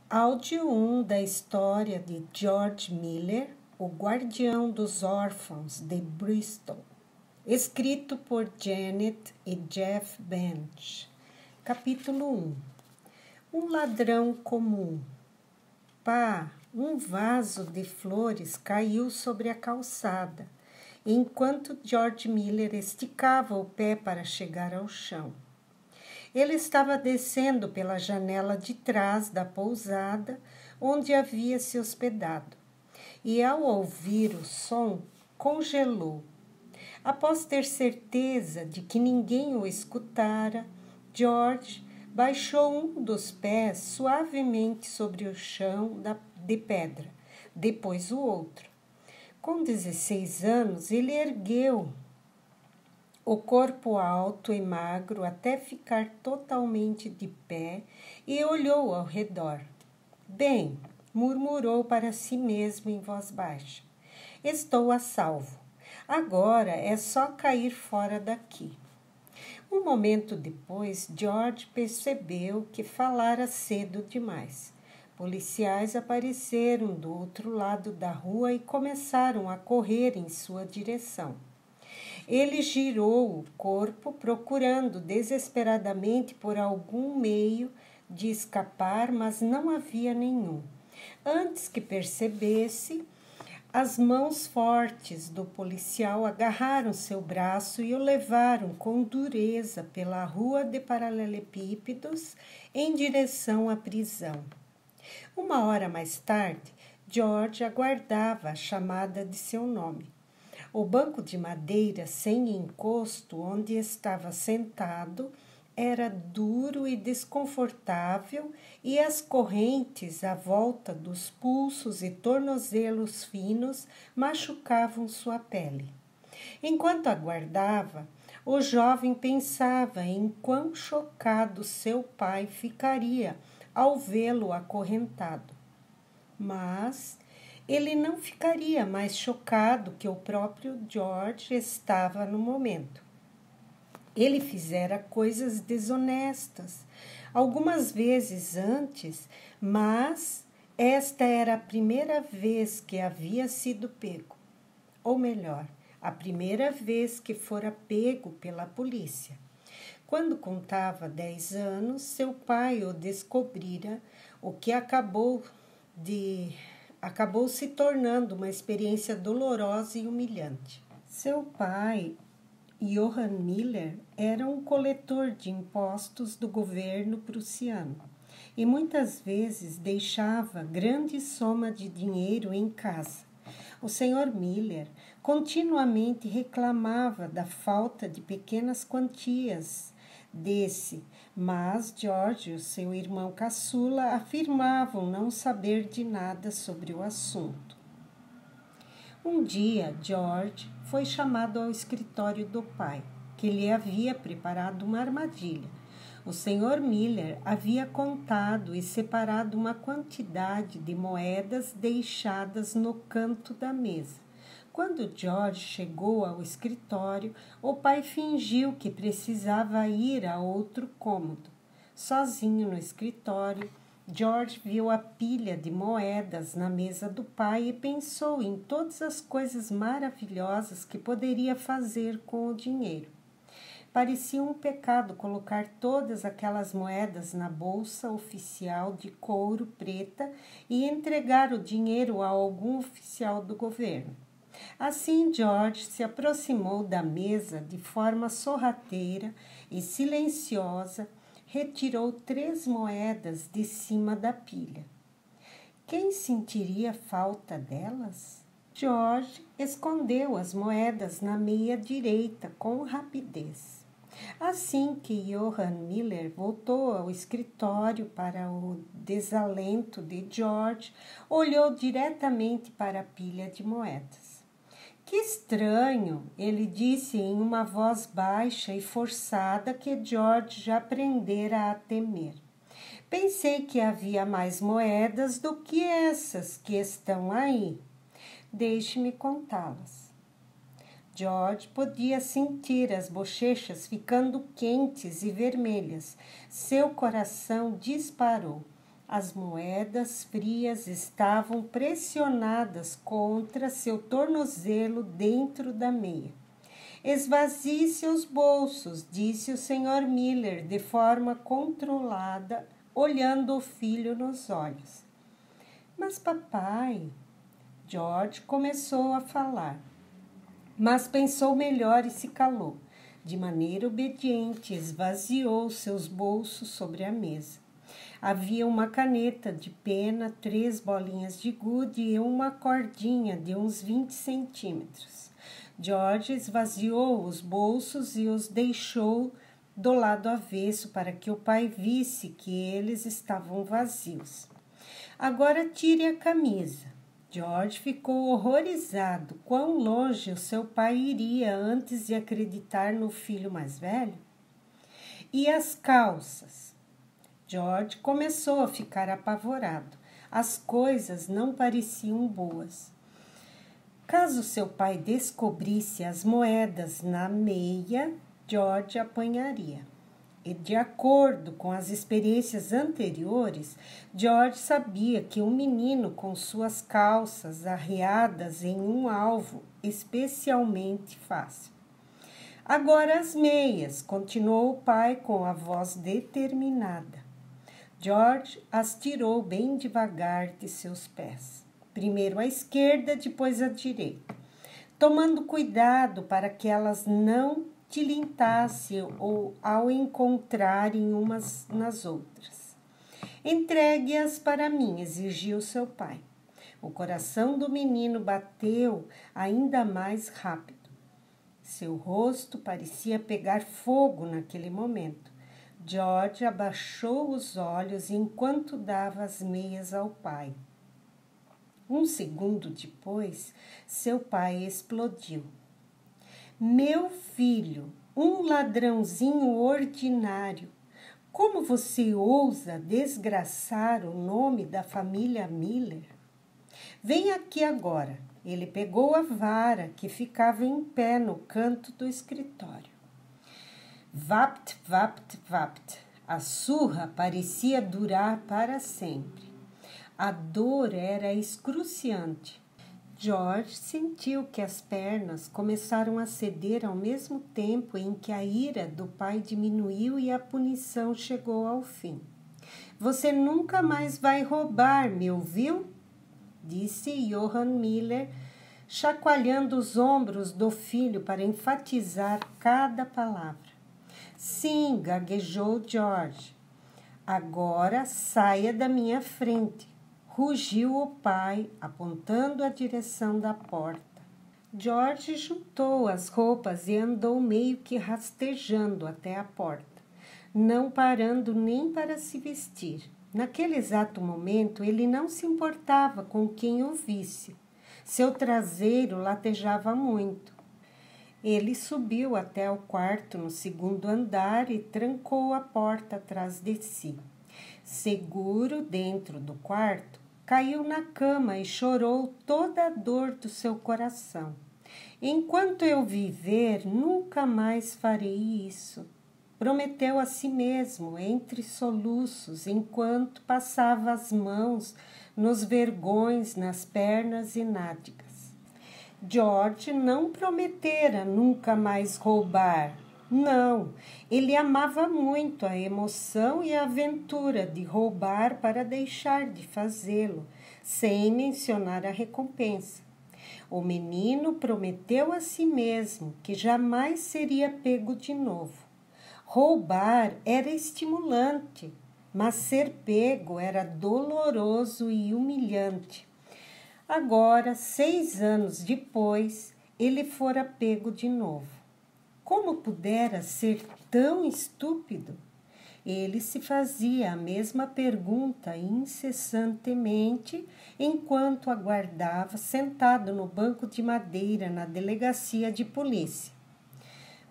Áudio 1 da história de George Miller, O Guardião dos Órfãos de Bristol, escrito por Janet e Jeff Bench. Capítulo 1. Um ladrão comum. Pá, um vaso de flores caiu sobre a calçada, enquanto George Miller esticava o pé para chegar ao chão. Ele estava descendo pela janela de trás da pousada onde havia se hospedado, e ao ouvir o som, congelou. Após ter certeza de que ninguém o escutara, George baixou um dos pés suavemente sobre o chão de pedra, depois o outro. Com 16 anos, ele ergueu o corpo alto e magro até ficar totalmente de pé e olhou ao redor. Bem, murmurou para si mesmo em voz baixa. Estou a salvo. Agora é só cair fora daqui. Um momento depois, George percebeu que falara cedo demais. Policiais apareceram do outro lado da rua e começaram a correr em sua direção. Ele girou o corpo, procurando desesperadamente por algum meio de escapar, mas não havia nenhum. Antes que percebesse, as mãos fortes do policial agarraram seu braço e o levaram com dureza pela rua de paralelepípedos em direção à prisão. Uma hora mais tarde, George aguardava a chamada de seu nome. O banco de madeira sem encosto onde estava sentado era duro e desconfortável e as correntes à volta dos pulsos e tornozelos finos machucavam sua pele. Enquanto aguardava, o jovem pensava em quão chocado seu pai ficaria ao vê-lo acorrentado. Mas ele não ficaria mais chocado que o próprio George estava no momento. Ele fizera coisas desonestas, algumas vezes antes, mas esta era a primeira vez que havia sido pego. Ou melhor, a primeira vez que fora pego pela polícia. Quando contava 10 anos, seu pai o descobrira, o que acabou se tornando uma experiência dolorosa e humilhante. Seu pai, Johann Miller, era um coletor de impostos do governo prussiano e muitas vezes deixava grande soma de dinheiro em casa. O Sr. Miller continuamente reclamava da falta de pequenas quantias mas George e o seu irmão caçula afirmavam não saber de nada sobre o assunto. Um dia, George foi chamado ao escritório do pai, que lhe havia preparado uma armadilha. O Sr. Miller havia contado e separado uma quantidade de moedas deixadas no canto da mesa. Quando George chegou ao escritório, o pai fingiu que precisava ir a outro cômodo. Sozinho no escritório, George viu a pilha de moedas na mesa do pai e pensou em todas as coisas maravilhosas que poderia fazer com o dinheiro. Parecia um pecado colocar todas aquelas moedas na bolsa oficial de couro preta e entregar o dinheiro a algum oficial do governo. Assim, George se aproximou da mesa de forma sorrateira e silenciosa, retirou 3 moedas de cima da pilha. Quem sentiria falta delas? George escondeu as moedas na meia direita com rapidez. Assim que Johann Miller voltou ao escritório para o desalento de George, olhou diretamente para a pilha de moedas. Que estranho, ele disse em uma voz baixa e forçada que George já aprendera a temer. Pensei que havia mais moedas do que essas que estão aí. Deixe-me contá-las. George podia sentir as bochechas ficando quentes e vermelhas. Seu coração disparou. As moedas frias estavam pressionadas contra seu tornozelo dentro da meia. Esvazie seus bolsos, disse o Sr. Miller de forma controlada, olhando o filho nos olhos. Mas papai, George começou a falar, mas pensou melhor e se calou. De maneira obediente, esvaziou seus bolsos sobre a mesa. Havia uma caneta de pena, 3 bolinhas de gude e uma cordinha de uns 20 centímetros. George esvaziou os bolsos e os deixou do lado avesso para que o pai visse que eles estavam vazios. Agora tire a camisa. George ficou horrorizado. Quão longe o seu pai iria antes de acreditar no filho mais velho? E as calças? George começou a ficar apavorado. As coisas não pareciam boas. Caso seu pai descobrisse as moedas na meia, George apanharia. E de acordo com as experiências anteriores, George sabia que um menino com suas calças arreadas em um alvo especialmente fácil. Agora as meias, continuou o pai com a voz determinada. George as tirou bem devagar de seus pés. Primeiro à esquerda, depois à direita, tomando cuidado para que elas não tilintassem ou ao encontrarem umas nas outras. Entregue-as para mim, exigiu seu pai. O coração do menino bateu ainda mais rápido. Seu rosto parecia pegar fogo naquele momento. George abaixou os olhos enquanto dava as meias ao pai. Um segundo depois, seu pai explodiu. Meu filho, um ladrãozinho ordinário, como você ousa desgraçar o nome da família Miller? Vem aqui agora. Ele pegou a vara que ficava em pé no canto do escritório. Vapt, vapt, vapt. A surra parecia durar para sempre. A dor era excruciante. George sentiu que as pernas começaram a ceder ao mesmo tempo em que a ira do pai diminuiu e a punição chegou ao fim. Você nunca mais vai roubar, me ouviu? Disse Johann Miller, chacoalhando os ombros do filho para enfatizar cada palavra. Sim, gaguejou George. Agora saia da minha frente, rugiu o pai, apontando a direção da porta. George juntou as roupas e andou meio que rastejando até a porta, não parando nem para se vestir. Naquele exato momento, ele não se importava com quem o visse. Seu traseiro latejava muito. Ele subiu até o quarto no 2º andar e trancou a porta atrás de si. Seguro dentro do quarto, caiu na cama e chorou toda a dor do seu coração. Enquanto eu viver, nunca mais farei isso. Prometeu a si mesmo, entre soluços, enquanto passava as mãos nos vergões, nas pernas e nádegas. George não prometera nunca mais roubar. Não, ele amava muito a emoção e a aventura de roubar para deixar de fazê-lo, sem mencionar a recompensa. O menino prometeu a si mesmo que jamais seria pego de novo. Roubar era estimulante, mas ser pego era doloroso e humilhante. Agora, 6 anos depois, ele fora pego de novo. Como pudera ser tão estúpido? Ele se fazia a mesma pergunta incessantemente enquanto aguardava sentado no banco de madeira na delegacia de polícia.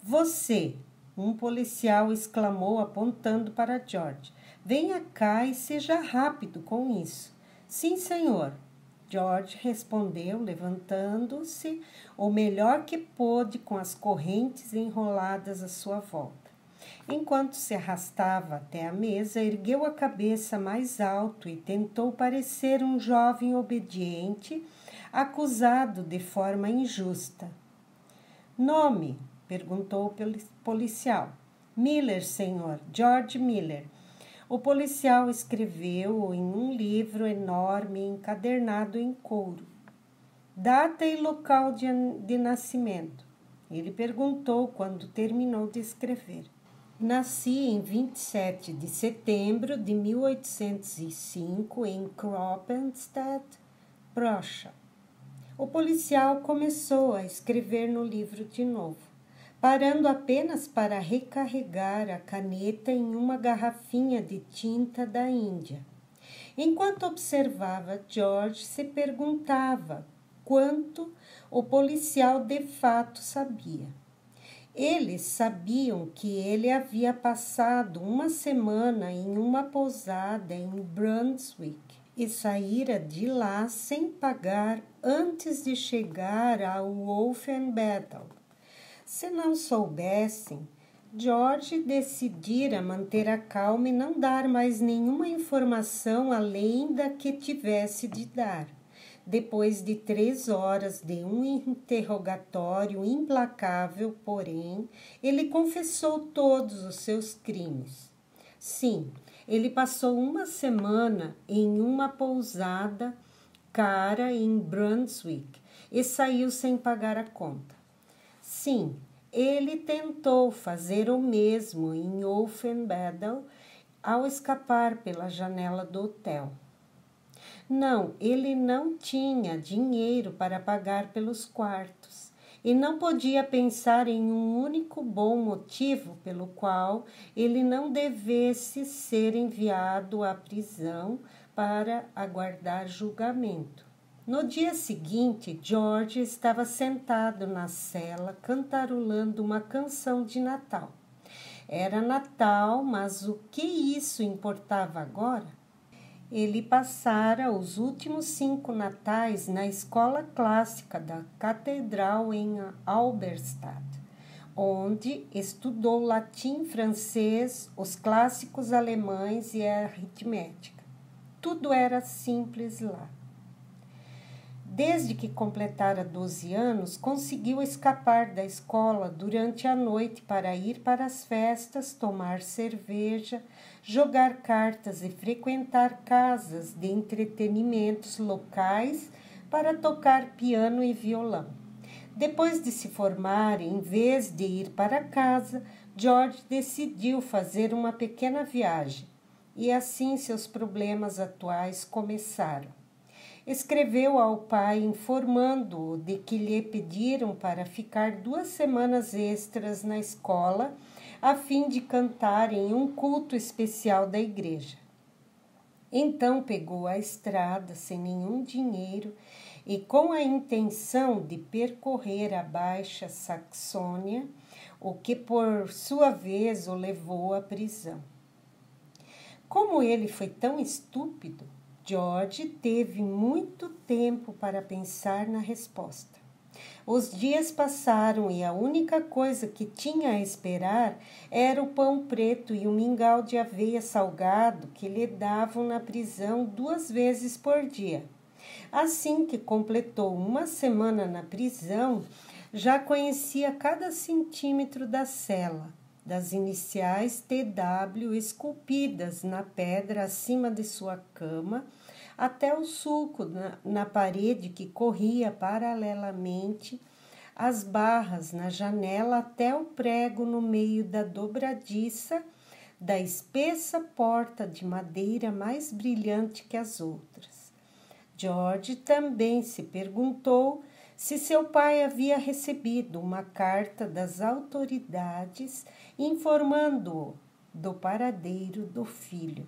Você, um policial exclamou apontando para George. Venha cá e seja rápido com isso. Sim, senhor. George respondeu, levantando-se o melhor que pôde com as correntes enroladas à sua volta. Enquanto se arrastava até a mesa, ergueu a cabeça mais alto e tentou parecer um jovem obediente, acusado de forma injusta. Nome? Perguntou o policial. Miller, senhor, George Miller. O policial escreveu em um livro enorme encadernado em couro. Data e local de nascimento. Ele perguntou quando terminou de escrever. Nasci em 27 de setembro de 1805 em Kroppenstadt, Prússia. O policial começou a escrever no livro de novo, parando apenas para recarregar a caneta em uma garrafinha de tinta da Índia. Enquanto observava, George se perguntava quanto o policial de fato sabia. Eles sabiam que ele havia passado uma semana em uma pousada em Brunswick e saíra de lá sem pagar antes de chegar ao Wolfenbüttel. Se não soubessem, George decidira manter a calma e não dar mais nenhuma informação além da que tivesse de dar. Depois de 3 horas de um interrogatório implacável, porém, ele confessou todos os seus crimes. Sim, ele passou uma semana em uma pousada cara em Brunswick e saiu sem pagar a conta. Sim, ele tentou fazer o mesmo em Wolfenbüttel ao escapar pela janela do hotel. Não, ele não tinha dinheiro para pagar pelos quartos e não podia pensar em um único bom motivo pelo qual ele não devesse ser enviado à prisão para aguardar julgamento. No dia seguinte, George estava sentado na cela cantarolando uma canção de Natal. Era Natal, mas o que isso importava agora? Ele passara os últimos 5 natais na escola clássica da catedral em Halberstadt, onde estudou latim, francês, os clássicos alemães e a aritmética. Tudo era simples lá. Desde que completara 12 anos, conseguiu escapar da escola durante a noite para ir para as festas, tomar cerveja, jogar cartas e frequentar casas de entretenimentos locais para tocar piano e violão. Depois de se formar, em vez de ir para casa, George decidiu fazer uma pequena viagem e assim seus problemas atuais começaram. Escreveu ao pai informando-o de que lhe pediram para ficar 2 semanas extras na escola a fim de cantar em um culto especial da igreja. Então pegou a estrada sem nenhum dinheiro e com a intenção de percorrer a Baixa Saxônia, o que por sua vez o levou à prisão. Como ele foi tão estúpido, George teve muito tempo para pensar na resposta. Os dias passaram e a única coisa que tinha a esperar era o pão preto e o mingau de aveia salgado que lhe davam na prisão 2 vezes por dia. Assim que completou uma semana na prisão, já conhecia cada centímetro da cela, das iniciais TW esculpidas na pedra acima de sua cama, até o sulco na parede que corria paralelamente às barras na janela até o prego no meio da dobradiça da espessa porta de madeira mais brilhante que as outras. George também se perguntou se seu pai havia recebido uma carta das autoridades informando-o do paradeiro do filho.